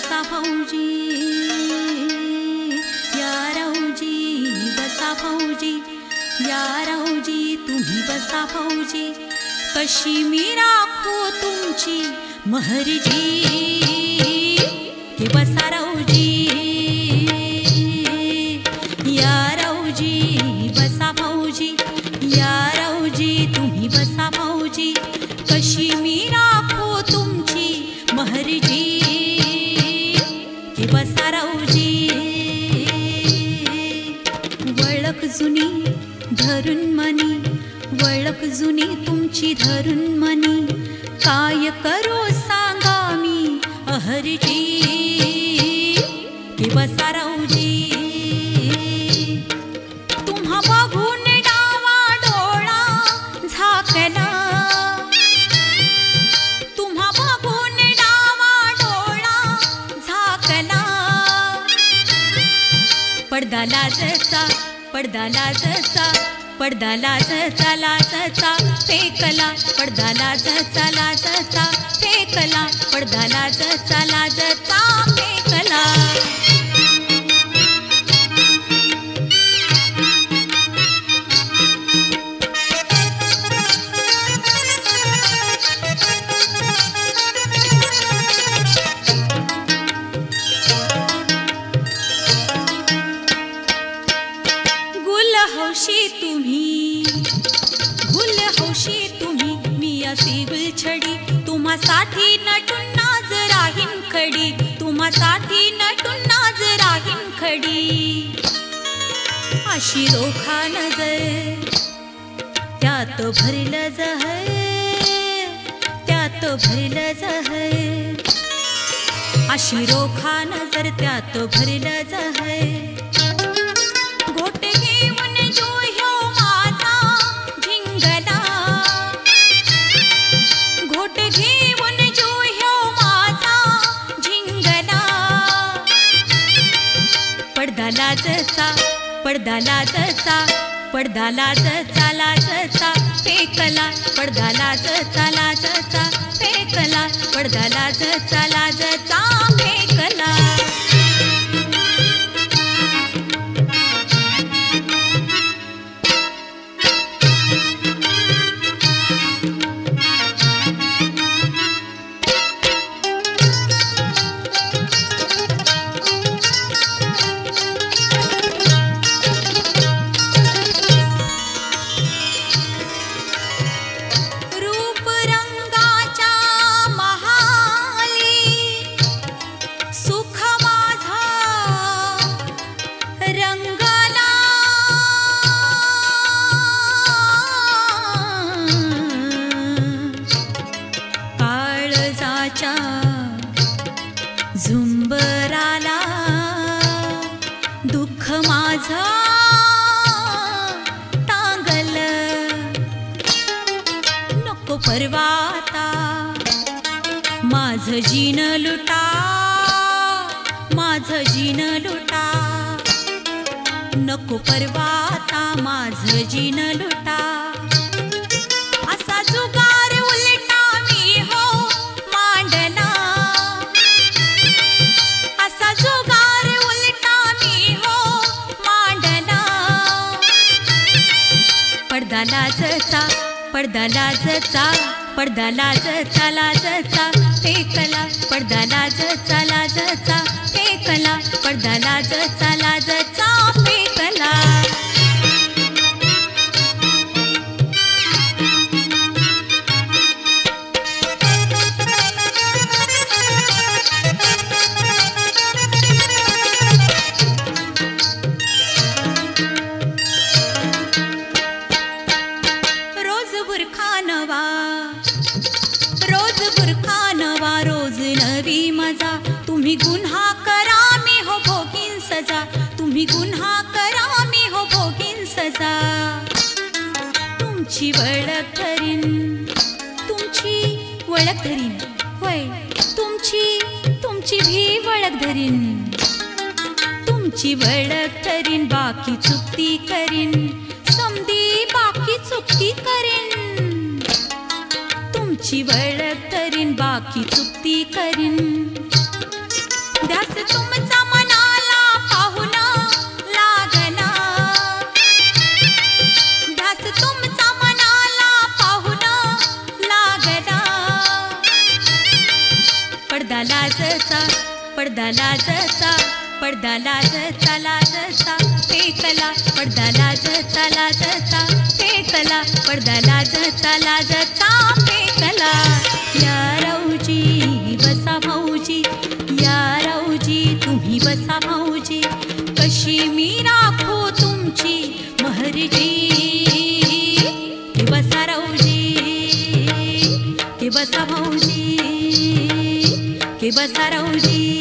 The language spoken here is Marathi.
बसा भाऊजी, या राऊजी बसा भाऊजी, या राऊजी तुम्ही बसा भाऊजी, कशी मी राखो तुमची महरजी, हे बसा राऊजी, या राऊजी बसा भाऊजी, या राऊजी तुम्ही बसा भाऊजी, कशी मी राखो तुमची महरजी, हे बसा राऊजी. वळख जुनी धरून मनी, वळख जुनी तुमची धरून मनी, काय करू सांगा मी अहरजी, हे बसा राऊजी. तुम्हा बघून डावा डोळा झाकला, तुम्हा बघून डावा डोळा झाकला, पडदा लाजचा, पडदा लाजचा, पडदा लाजचा लाजचा फेकला, पडदा लाजचा लाजचा फेकला, पडदा लाजचा लाजचा फेकला. गुल हौशी तुम्ही, गुल हौशी तुम्ही, मी अशी गुलछडी, तुम्हासाठी नटून नाज राहीन खडी, तुम्हासाठी नटून नाज राहीन खडी. अशी रोखा नजर त्यात भरलं जहर, त्यात भरलं जहर, अशी रोखा नजर त्यात भरलं जहर. घोट घेऊन जो ह्यो माझा झिंगला, घोट घेऊन जो ह्यो माझा झिंगला, पडदा लाजचा, पडदा लाजचा, पडदा लाजचा लाजचा फेकला, पडदा लाजचा लाजचा फेकला, पडदा लाजचा लाजचा फेकला. झुंबराला दुःख माझा टांगल, नको परवाता माझ जीन लुटा, माझ जीन लुटा, नको परवाता माझ जीन लुटा. असा जुगार उलटा मी हो मांडला, असा जुगार उलटा मी हो मांडला. पडदा लाजचा, पडदा लाजचा, पडदा लाजचा लाजचा फेकला, पडदा लाजचा लाजचा फेकला, पडदा लाजचा लाजचा फेकला. रोज बुरखा नवा, रोज बुरखा नवा, रोज नवी मजा, तुम्ही गुन्हा करा मी हो भोगीन सजा, तुम्ही गुन्हा करा मी हो भोगीन सजा. तुमची वळख धरीन, तुमची वळख धरीन, होय तुमची भी वळख धरीन, तुमची वळख धरीन, बाकी चुकती करीन, समधी बाकी चुकती करीन, तुमची वळख धरीन, बाकी चुकती करीन. पडदा लाजचा फेकला पडदा लाजचा फेकला पडदा लाजचा फेकला या राऊजी बसा भाऊजी या राऊजी तुम्ही बसा भाऊजी कशी मी राखो तुमची महरजी ते बसा राऊजी ते बसा भाऊजी के बसा राऊजी